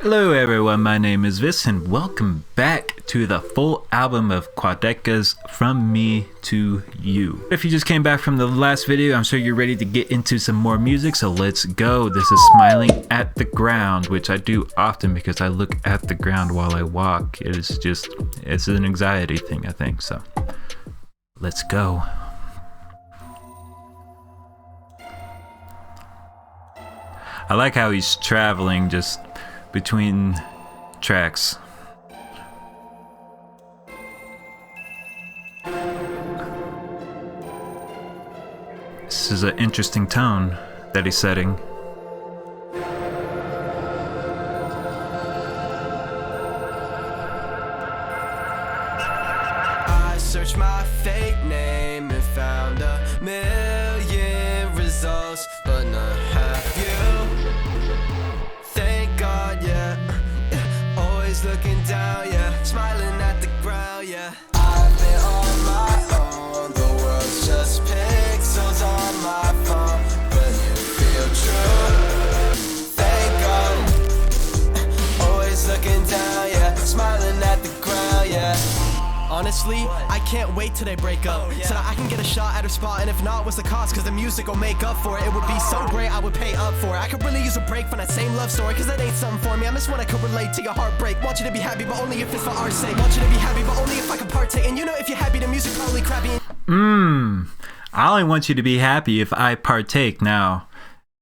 Hello everyone, my name is Vis and welcome back to the full album of Quadeca's From Me to You. If you just came back from the last video, I'm sure you're ready to get into some more music, so let's go. This is Smiling at the Ground, which I do often because I look at the ground while I walk. It's an anxiety thing, I think, so let's go. I like how he's traveling just between tracks. This is an interesting tone that he's setting. I searched my fake name and found a million results, but not half you. Looking down, yeah, smiling at the ground, yeah. I've been on my own, the world's just pixels on my phone, but you feel true. Thank God. Always looking down, yeah, smiling at the ground, yeah. Honestly, I can't wait till they break up, so that I can get a shot at her spot, and if not, what's the cost? Cause the music will make up for it. It would be so great, I would pay up for it. I could really use a break from that same love story, cause that ain't something for me. I miss when I could relate to your heartbreak. Want you to be happy, but only if it's for our sake. Want you to be happy, but only if I can partake. And you know, if you're happy, the music probably crappy. I only want you to be happy if I partake. Now,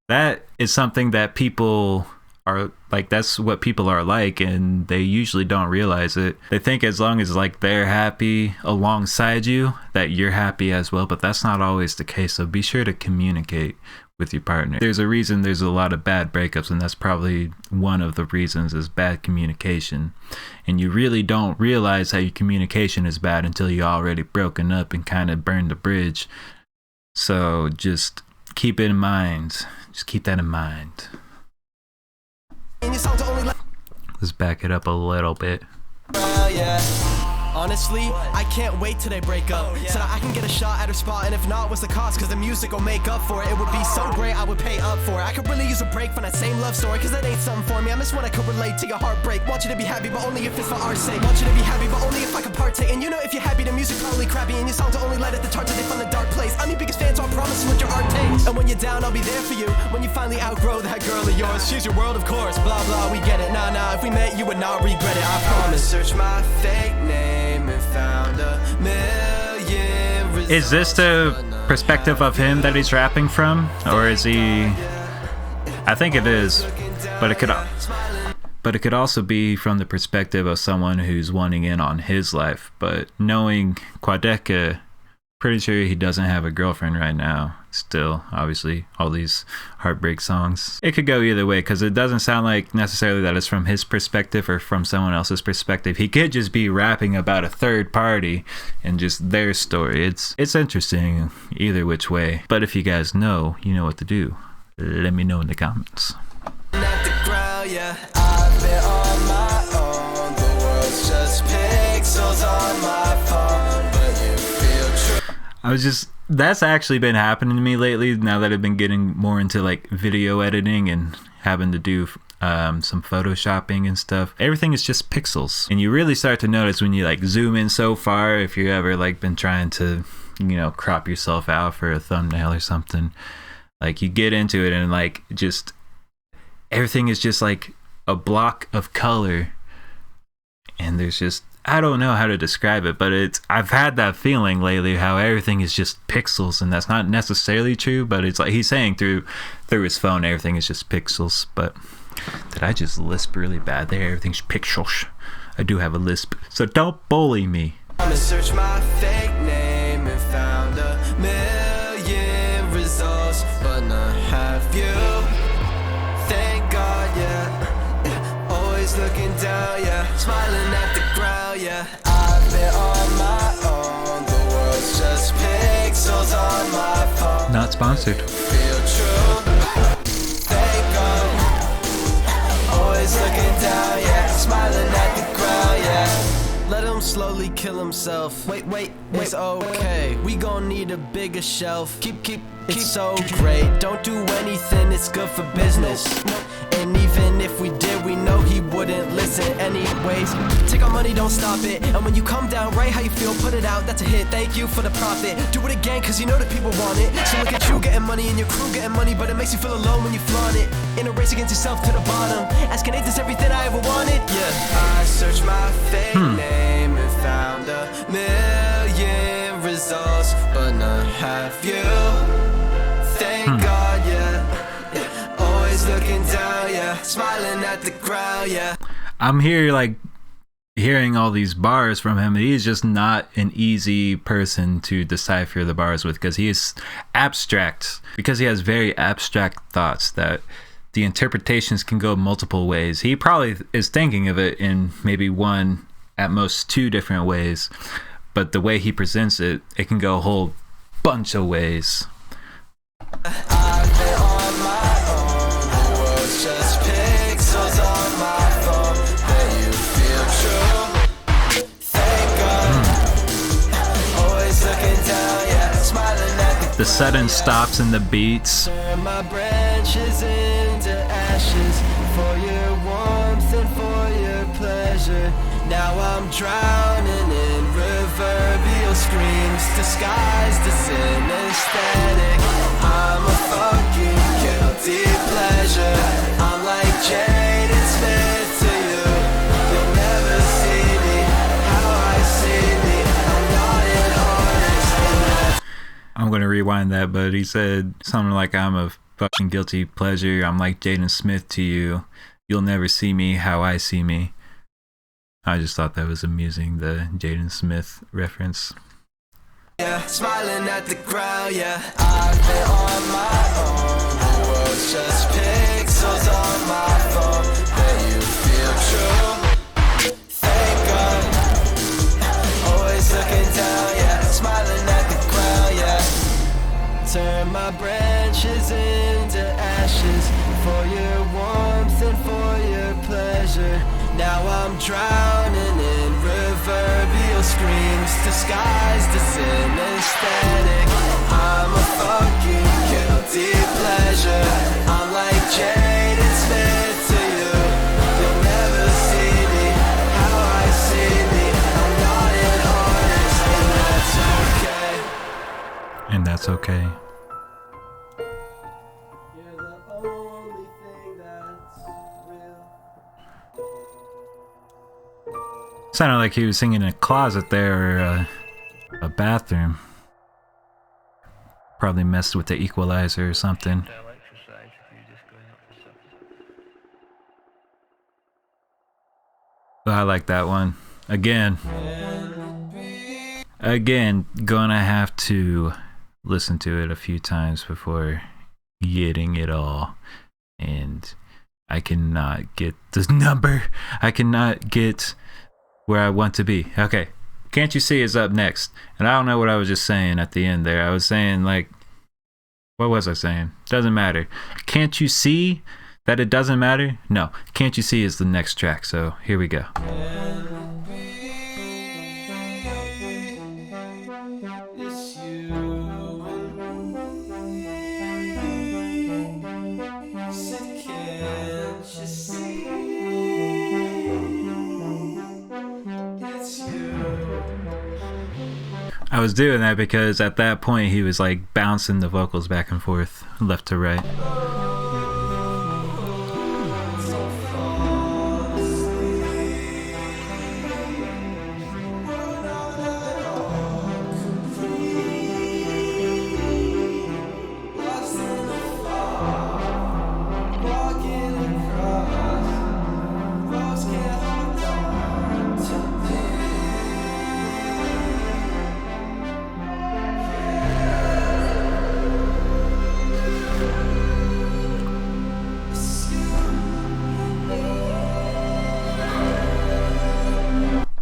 that is something that people are like, that's what people are like, and they usually don't realize it. They think as long as like they're happy alongside you that you're happy as well, but that's not always the case. So be sure to communicate with your partner. There's a reason there's a lot of bad breakups, and that's probably one of the reasons is bad communication. And you really don't realize how your communication is bad until you're already broken up and kind of burned the bridge. So just keep it in mind. Just keep that in mind. Let's back it up a little bit. Honestly, I can't wait till they break up, so that I can get a shot at her spot, and if not, what's the cost? Cause the music will make up for it. It would be so great, I would pay up for it. I could really use a break from that same love story, cause that ain't something for me. I miss when I could relate to your heartbreak. Want you to be happy, but only if it's for our sake. Want you to be happy, but only if I can partake. And you know, if you're happy, the music probably crappy, and your songs are only light at the charts if they find a dark place. I'm your biggest fan, so I promise you what your art takes. And when you're down, I'll be there for you. When you finally outgrow that girl of yours, she's your world, of course. Blah blah, we get it. Nah, if we met, you would not regret it. I promise. Search my fake name and found a million results. Is this the perspective of him that he's rapping from, or is he? I think it is, but it could also be from the perspective of someone who's wanting in on his life. But knowing Quadeca, pretty sure he doesn't have a girlfriend right now. Still, obviously, all these heartbreak songs. It could go either way, because it doesn't sound like necessarily that it's from his perspective or from someone else's perspective. He could just be rapping about a third party and just their story. It's interesting either which way. But if you guys know, you know what to do. Let me know in the comments. At the ground, yeah. I've been on my own. The world's just pixels on my phone, but you feel true. That's actually been happening to me lately, now that I've been getting more into like video editing and having to do some photoshopping and stuff. Everything is just pixels, and you really start to notice when you like zoom in so far, if you ever like been trying to, you know, crop yourself out for a thumbnail or something. Like you get into it and like just everything is just like a block of color, and there's just, I don't know how to describe it, but I've had that feeling lately how everything is just pixels, and that's not necessarily true, but it's like he's saying through his phone everything is just pixels. But did I just lisp really bad there? Everything's pixels. I do have a lisp, so don't bully me. I'm gonna search my fake name and found a million results, but not half you. Thank God, yeah. Always looking down, yeah. Smiling at the ground, yeah. I've been on my own. The world's just pixels on my phone. Not sponsored. Feel true. Thank God. Always looking down, yeah. Smiling at the ground, yeah. Let them slowly kill himself. Wait, it's okay. We gon' need a bigger shelf. Keep it's so great. Don't do anything, it's good for business. And even if we did, we know he wouldn't listen anyways. Take our money, don't stop it. And when you come down, write how you feel, put it out, that's a hit. Thank you for the profit. Do it again, cause you know that people want it. So look at you getting money and your crew getting money, but it makes you feel alone when you flaunt it. In a race against yourself to the bottom. Asking, ain't this everything I ever wanted? Yeah. I searched my fake name and found a million results, but none have you. Thank God, yeah. Always looking down, yeah. Smiling at the ground, yeah. I'm here like hearing all these bars from him. He's just not an easy person to decipher the bars with, because he is abstract, because he has very abstract thoughts that the interpretations can go multiple ways. He probably is thinking of it in maybe one, at most two different ways, but the way he presents it, it can go a whole bunch of ways. I've been on my own, the world's just pixels on my phone. That you feel true. Thank God. Always looking down, yeah. Smiling at The sudden stops in the beats. turn my branches into ashes for your warmth and for your pleasure. Now I'm drowning in reverberal screams disguised as anesthetic. I'm a fucking guilty pleasure. I'm like Jaden Smith to you. You'll never see me how I see me. I'm not an artist. I'm going to rewind that, but he said something like, I'm a fucking guilty pleasure. I'm like Jaden Smith to you. You'll never see me how I see me. I just thought that was amusing, the Jaden Smith reference. Yeah, smiling at the ground, yeah. I've been on my own. The world's just pixels on my phone. That you feel true. Thank God. Always looking down, yeah. Smiling at the ground, yeah. Turn my branches into ashes for your warmth and for your pleasure. Now I'm drowning in reverberal screams disguised as anesthetic. I'm a fucking guilty pleasure. I'm like Jaden Smith to you. You'll never see me how I see me. I'm not an artist, and that's okay. And that's okay. You're the only thing that's real. Sounded like he was singing in a closet there, or a bathroom. Probably messed with the equalizer or something. But I like that one. Again, gonna have to listen to it a few times before getting it all. And I cannot get the number. I cannot get where I want to be. Okay, Can't You See is up next. And I don't know what I was just saying at the end there. I was saying, like, what was I saying? Doesn't matter. Can't You See that it doesn't matter? No, Can't You See is the next track. So here we go. It's you and me. Said, can't you see? It's you. I was doing that because at that point he was like bouncing the vocals back and forth, left to right.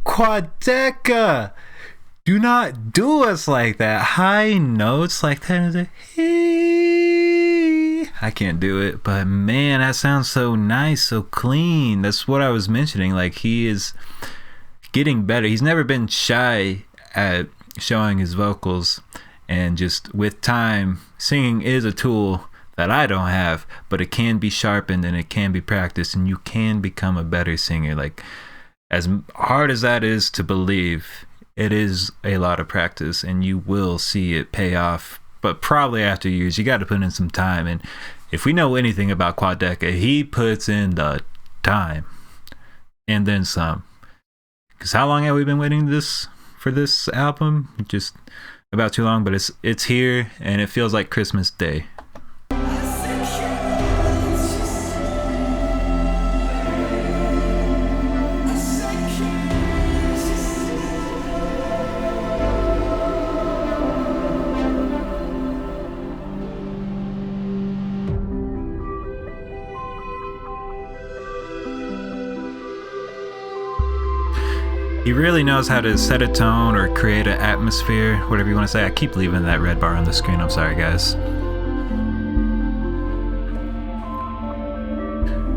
Quadeca! Do not do us like that. High notes like that. I can't do it, but man, that sounds so nice, so clean. That's what I was mentioning. Like, he is getting better. He's never been shy at showing his vocals, and just with time, singing is a tool that I don't have, but it can be sharpened and it can be practiced, and you can become a better singer. Like, as hard as that is to believe, it is a lot of practice, and you will see it pay off, but probably after years. You got to put in some time, and if we know anything about Quadeca, he puts in the time and then some. Because how long have we been waiting for this album? Just about too long, but it's here, and it feels like Christmas Day. He really knows how to set a tone or create an atmosphere, whatever you want to say. I keep leaving that red bar on the screen. I'm sorry, guys.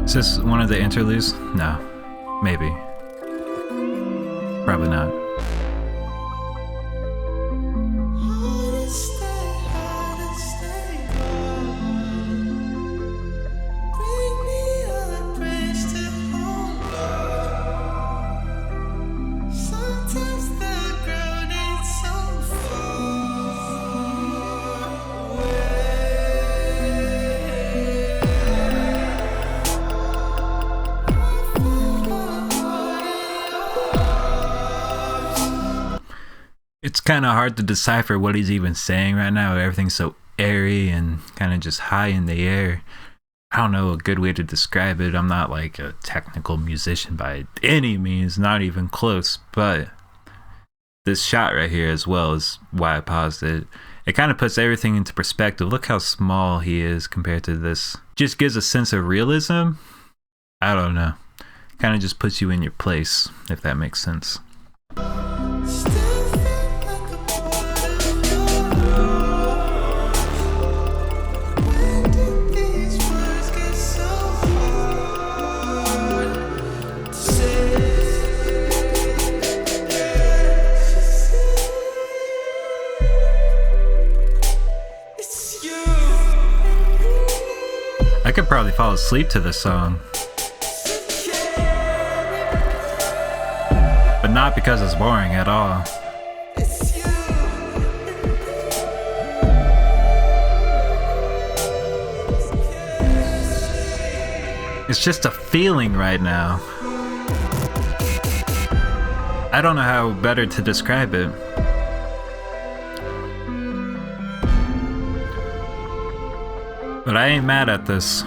Is this one of the interludes? No. Maybe. Probably not. It's kind of hard to decipher what he's even saying right now. Everything's so airy and kind of just high in the air. I don't know a good way to describe it. I'm not like a technical musician by any means, not even close, but this shot right here as well is why I paused it. It kind of puts everything into perspective. Look how small he is compared to this. Just gives a sense of realism. I don't know. Kind of just puts you in your place, if that makes sense. I could probably fall asleep to this song. But not because it's boring at all. It's just a feeling right now. I don't know how better to describe it. But I ain't mad at this.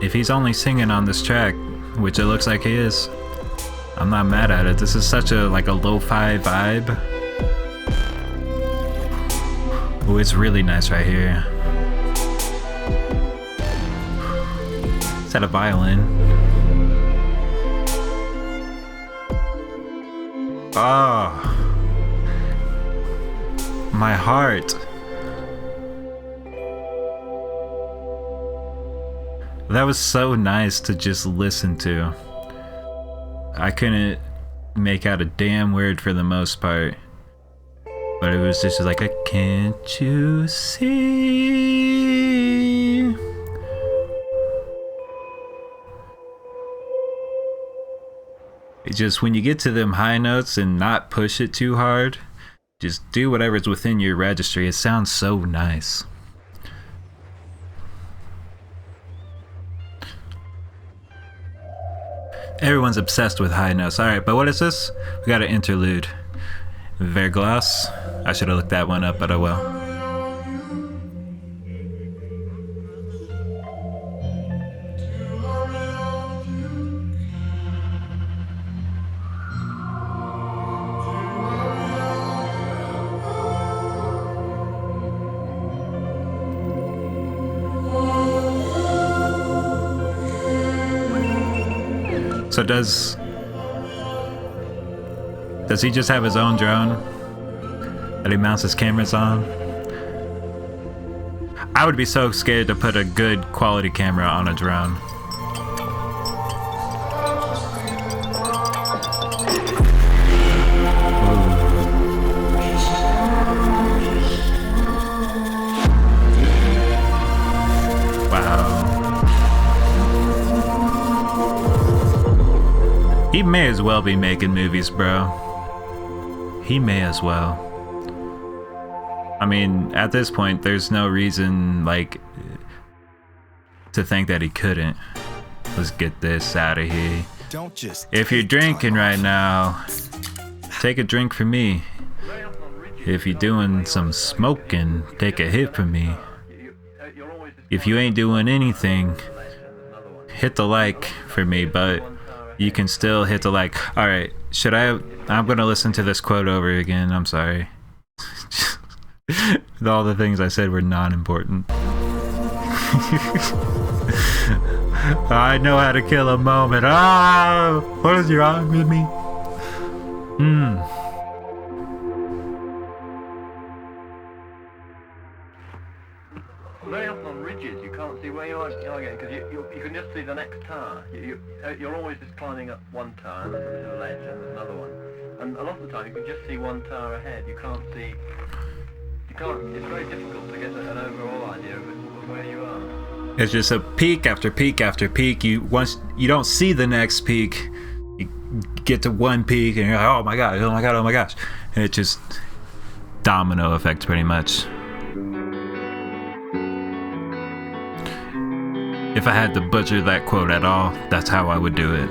If he's only singing on this track, which it looks like he is, I'm not mad at it. This is such a like a lo-fi vibe. Oh, it's really nice right here. Is that a violin? Oh. My heart. That was so nice to just listen to. I couldn't make out a damn word for the most part, but it was just like a "Can't you see?" It just, when you get to them high notes and not push it too hard, just do whatever's within your registry. It sounds so nice. Everyone's obsessed with high notes. Alright, but what is this? We got an interlude. Verglas. I should have looked that one up, but oh well. So does he just have his own drone that he mounts his cameras on? I would be so scared to put a good quality camera on a drone. He may as well be making movies, bro. He may as well. I mean, at this point, there's no reason, like, to think that he couldn't. Let's get this out of here. If you're drinking right now, take a drink from me. If you're doing some smoking, take a hit from me. If you ain't doing anything, hit the like for me, but you can still hit the like. Alright, I'm gonna listen to this quote over again, I'm sorry. All the things I said were non-important. I know how to kill a moment. Ah! What is wrong with me? Very often on ridges you can't see where you are getting, because you can just see the next tower. You're always just climbing up one tower and then there's a ledge and there's another one. And a lot of the time you can just see one tower ahead. You can't, it's very difficult to get an overall idea of where you are. It's just a peak after peak after peak. Once you don't see the next peak, you get to one peak and you're like, oh my god, oh my god, oh my gosh. And it just domino effect pretty much. If I had to butcher that quote at all, that's how I would do it.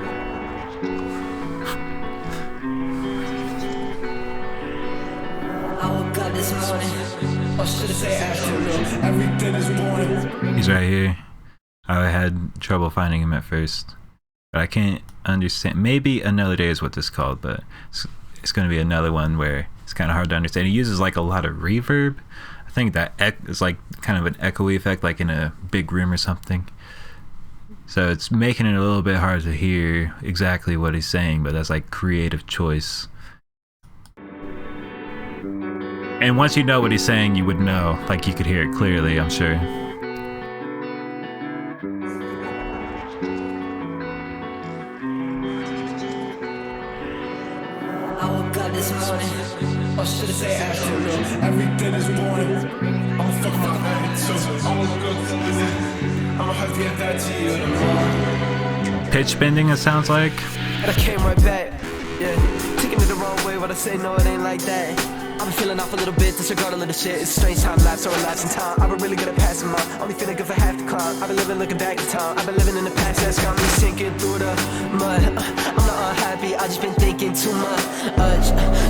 He's right here. I had trouble finding him at first, but I can't understand. Maybe Another Day is what this is called, but it's going to be another one where it's kind of hard to understand. He uses like a lot of reverb. I think that is like kind of an echoey effect, like in a big room or something. So it's making it a little bit hard to hear exactly what he's saying, but that's like creative choice. And once you know what he's saying, you would know, like you could hear it clearly, I'm sure. I woke up this morning, or should I say afternoon? Everything is morning. I'm fucking my head, so I'm gonna go to the I'ma have to get that to you tomorrow. Pitch bending, it sounds like. And I came right back, yeah. Taking it the wrong way, but I say no, it ain't like that. I've been feeling off a little bit, disregard a little shit. It's a strange time lapse or a lapse in time. I've been really good at passing mine, only feeling good for half the climb. I've been living looking back in time. I've been living in the past, that's got me sinking through the mud. I'm not unhappy, I just been thinking too much.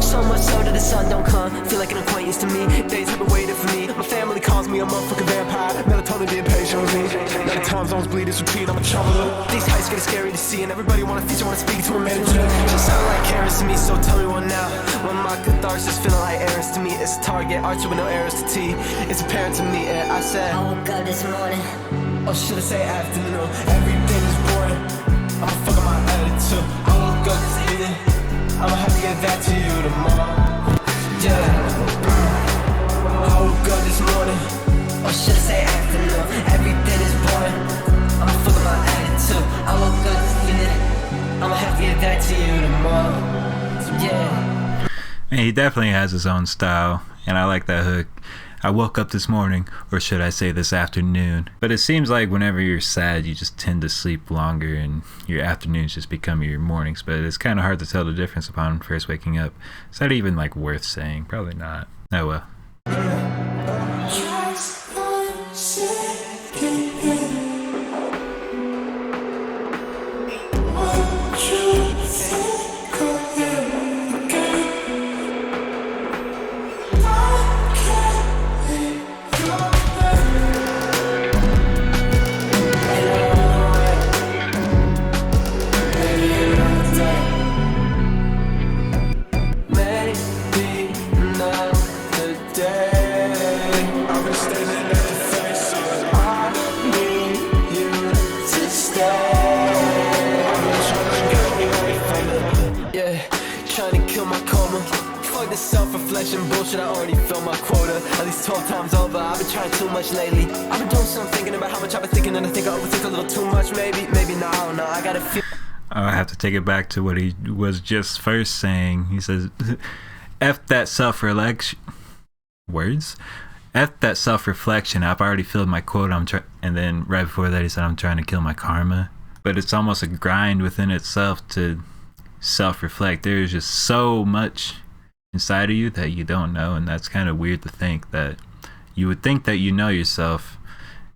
So much so that the sun don't come. Feel like an acquaintance to me, days have been waiting for me. My family calls me a motherfucking vampire. Melatonin being patient with me. Now the time zones bleed, it's routine, I'm a traveler. These heights getting scary to see, and everybody wanna feature, wanna speak to a manager. She sound like Karens to me, so tell me one now. When my catharsis feeling like errands to me, it's a target, archer with no arrows to T. It's apparent to me, and I said I woke up this morning, or should I say afternoon? Everything is boring, I'm fucking my attitude. I woke up this evening, I'ma have to get that to you tomorrow. Yeah, I woke up this morning, or should I say afternoon? Everything is boring, I'm fucking my attitude. I woke up this evening, I'ma have to get that to you tomorrow. Yeah. Man, he definitely has his own style, and I like that hook. I woke up this morning, or should I say this afternoon. But it seems like whenever you're sad, you just tend to sleep longer, and your afternoons just become your mornings. But it's kind of hard to tell the difference upon first waking up. Is that even like worth saying? Probably not. Oh well. Self-reflection bullshit, I already filled my quota at least 12 times over. I've been trying too much lately. I've been doing some thinking about how much I've been thinking, and I think I overthink a little too much. Maybe not, I don't know. I gotta feel. I have to take it back to what he was just first saying. He says, F that self-reflection. Words? F that self-reflection. I've already filled my quota. And then right before that he said, I'm trying to kill my karma. But it's almost a grind within itself to self-reflect, there is just so much inside of you that you don't know, and that's kind of weird to think that you would think that you know yourself,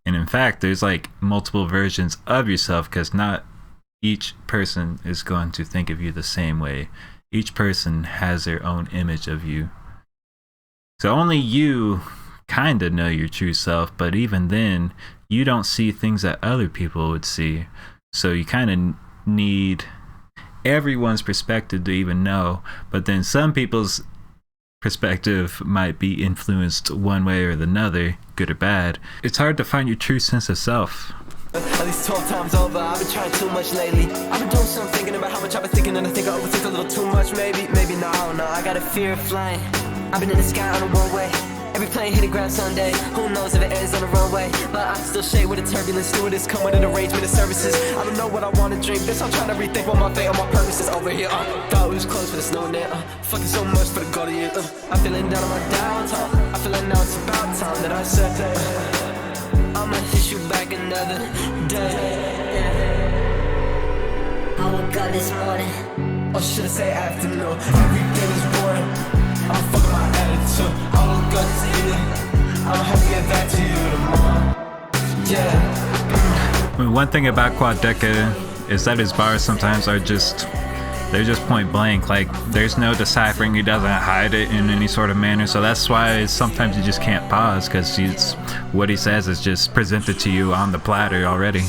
and in fact there's like multiple versions of yourself, because not each person is going to think of you the same way. Each person has their own image of you, so only you kind of know your true self, but even then you don't see things that other people would see, so you kind of need everyone's perspective to even know. But then some people's perspective might be influenced one way or another, good or bad. It's hard to find your true sense of self. At least 12 times over, I've been trying too much lately. I've been doing something, thinking about how much I've been thinking, and I think I overthink a little too much. Maybe no, I got a fear of flying. I've been in the sky on a one-way. Every plane hit the ground Sunday. Who knows if it ends on the runway? But I still shade with a turbulence. Stewardess come with an arrangement of services. I don't know what I want to drink. This I'm trying to rethink what my fate or my purpose is over here. Thought we was close for the snow in there. Fucking so much for the God of you. I'm feeling down on my downtime. I feel like now it's about time that I said I'ma hit you back another day. I woke up this morning. Or should I say afternoon? Everything is boring. I'm fucking my attitude. I woke up this evening. I'm happy to get back to you tomorrow. Yeah. I mean, one thing about Quadeca is that his bars sometimes are just, they're just point blank. Like, there's no deciphering. He doesn't hide it in any sort of manner. So that's why sometimes you just can't pause, because what he says is just presented to you on the platter already.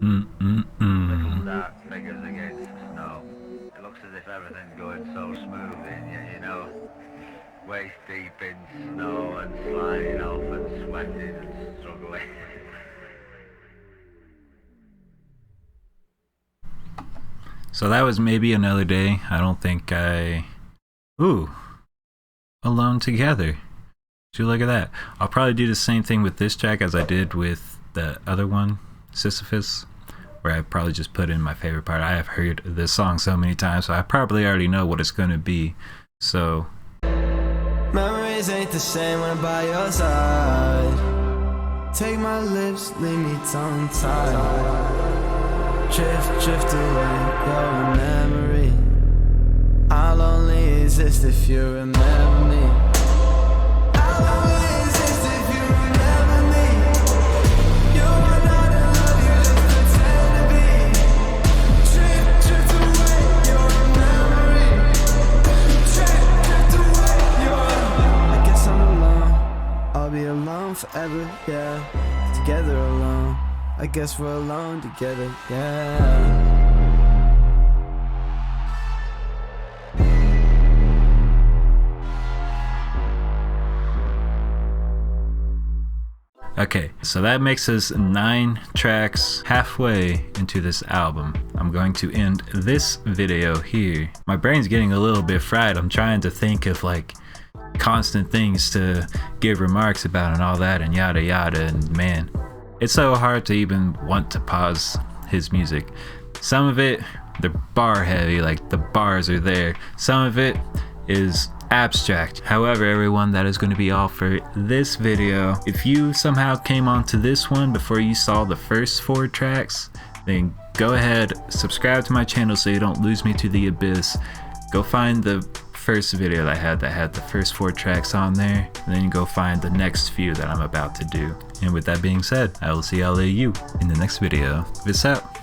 Little dark figures against the snow. It looks as if everything's going so smooth in you, you know. Waist deep in snow and sliding off and sweating and struggling. So that was Maybe Another Day. I don't think Ooh. Alone Together. Would you look at that? I'll probably do the same thing with this track as I did with the other one, Sisyphus, where I probably just put in my favorite part. I have heard this song so many times, so I probably already know what it's going to be. So Memories ain't the same when I'm by your side. Take my lips, leave me tongue-tied. Drift away, your memory. I'll only exist if you remember me. I'll only exist if you remember me. You're not in love, you just pretend to be. Drift away, your memory. Drift away, your. I guess I'm alone. I'll be alone forever, yeah. Together alone. I guess we're alone together, yeah. okay, so that makes us 9 tracks halfway into this album. I'm going to end this video here. My brain's getting a little bit fried. I'm trying to think of like constant things to give remarks about and all that and yada yada, and man, it's so hard to even want to pause his music. Some of it, they're bar heavy, like the bars are there. Some of it is abstract. However, everyone, that is going to be all for this video. If you somehow came onto this one before you saw the first 4 tracks, then go ahead, subscribe to my channel so you don't lose me to the abyss. Go find the first video that had the first 4 tracks on there, and then go find the next few that I'm about to do. And with that being said, I will see all of you in the next video. Peace out.